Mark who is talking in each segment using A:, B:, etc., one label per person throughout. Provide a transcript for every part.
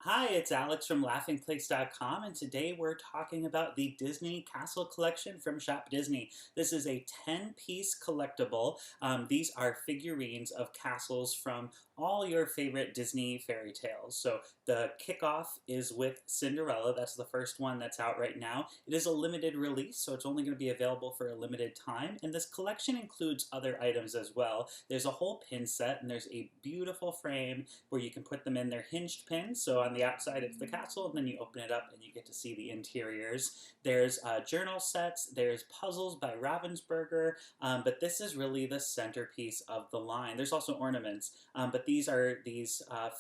A: Hi, it's Alex from laughingplace.com, and today we're talking about the Disney Castle Collection from Shop Disney. This is a 10-piece collectible. These are figurines of castles from all your favorite Disney fairy tales. So the kickoff is with Cinderella. That's the first one that's out right now. It is a limited release, so it's only going to be available for a limited time. And this collection includes other items as well. There's a whole pin set, and there's a beautiful frame where you can put them in their hinged pins. So on the outside it's the castle, and then you open it up and you get to see the interiors. There's journal sets, there's puzzles by Ravensburger, but this is really the centerpiece of the line. There's also ornaments, but these are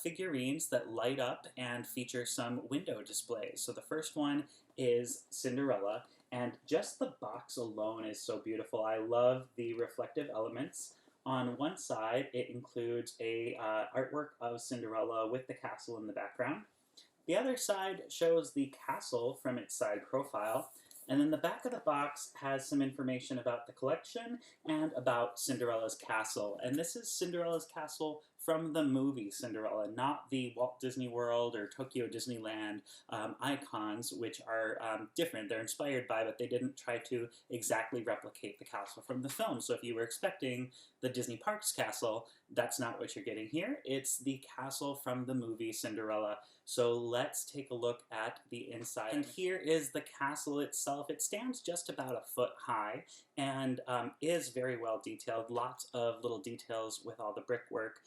A: figurines that light up and feature some window displays. So the first one is Cinderella, and just the box alone is so beautiful. I love the reflective elements. On one side, it includes a artwork of Cinderella with the castle in the background. The other side shows the castle from its side profile, and then the back of the box has some information about the collection and about Cinderella's castle. And this is Cinderella's castle from the movie Cinderella, not the Walt Disney World or Tokyo Disneyland icons, which are different. They're inspired by, but they didn't try to exactly replicate the castle from the film. So if you were expecting the Disney Parks castle, that's not what you're getting here. It's the castle from the movie Cinderella. So let's take a look at the inside. And here is the castle itself. It stands just about a foot high and is very well detailed. Lots of little details with all the brickwork.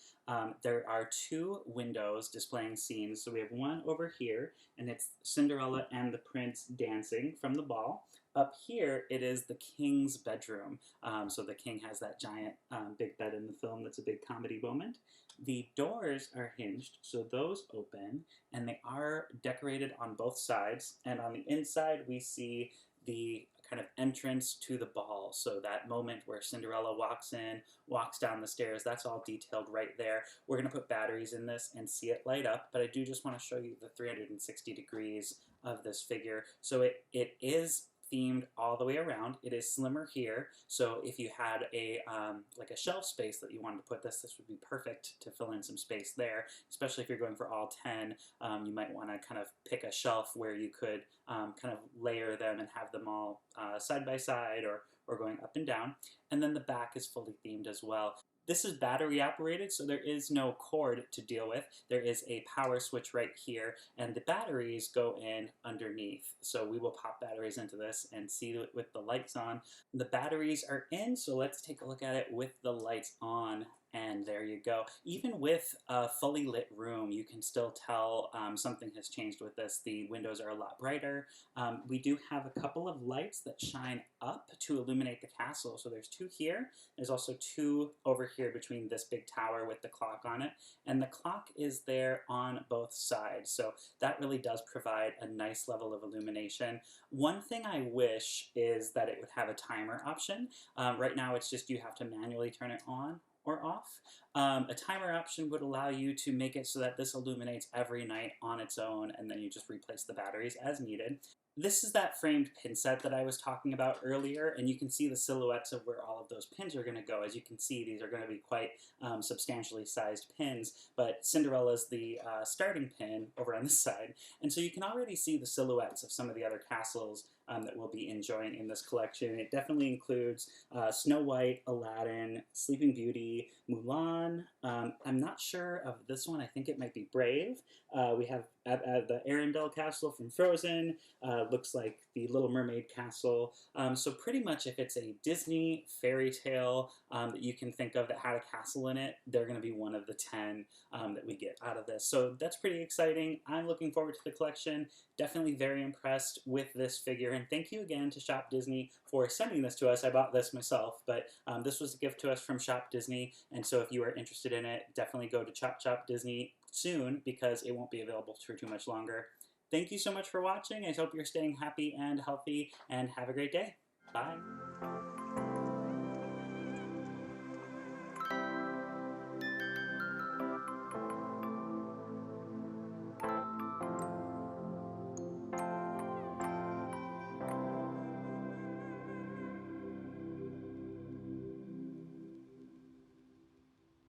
A: There are two windows displaying scenes. So we have one over here, and it's Cinderella and the prince dancing from the ball. Up here, it is the king's bedroom. So the king has that giant big bed in the film. That's a big comedy moment. The doors are hinged, so those open, and they are decorated on both sides. And on the inside, we see the kind of entrance to the ball. So that moment where Cinderella walks in, walks down the stairs, that's all detailed right there. We're going to put batteries in this and see it light up, but I do just want to show you the 360 degrees of this figure. So it is themed all the way around. It is slimmer here, so if you had a like a shelf space that you wanted to put this would be perfect to fill in some space there, especially if you're going for all 10. You might want to kind of pick a shelf where you could kind of layer them and have them all side by side or going up and down. And then the back is fully themed as well. This is battery operated, so there is no cord to deal with. There is a power switch right here, and the batteries go in underneath. So we will pop batteries into this and see it with the lights on. The batteries are in, so let's take a look at it with the lights on. And there you go. Even with a fully lit room, you can still tell something has changed with this. The windows are a lot brighter. We do have a couple of lights that shine up to illuminate the castle. So there's two here. There's also two over here between this big tower with the clock on it. And the clock is there on both sides. So that really does provide a nice level of illumination. One thing I wish is that it would have a timer option. Right now it's just you have to manually turn it on or off. A timer option would allow you to make it so that this illuminates every night on its own, and then you just replace the batteries as needed. This is that framed pin set that I was talking about earlier, and you can see the silhouettes of where all of those pins are going to go. As you can see, these are going to be quite substantially sized pins, but Cinderella's the starting pin over on this side. And so you can already see the silhouettes of some of the other castles that we'll be enjoying in this collection. It definitely includes Snow White, Aladdin, Sleeping Beauty, Mulan. I'm not sure of this one. I think it might be Brave. We have the Arendelle Castle from Frozen. Looks like the Little Mermaid Castle. So pretty much if it's a Disney fairy tale that you can think of that had a castle in it, they're going to be one of the 10 that we get out of this. So that's pretty exciting. I'm looking forward to the collection. Definitely very impressed with this figure. And thank you again to Shop Disney for sending this to us. I bought this myself, but this was a gift to us from Shop Disney. And so if you are interested in it, definitely go to Shop Disney soon because it won't be available for too much longer. Thank you so much for watching. I hope you're staying happy and healthy, and have a great day. Bye.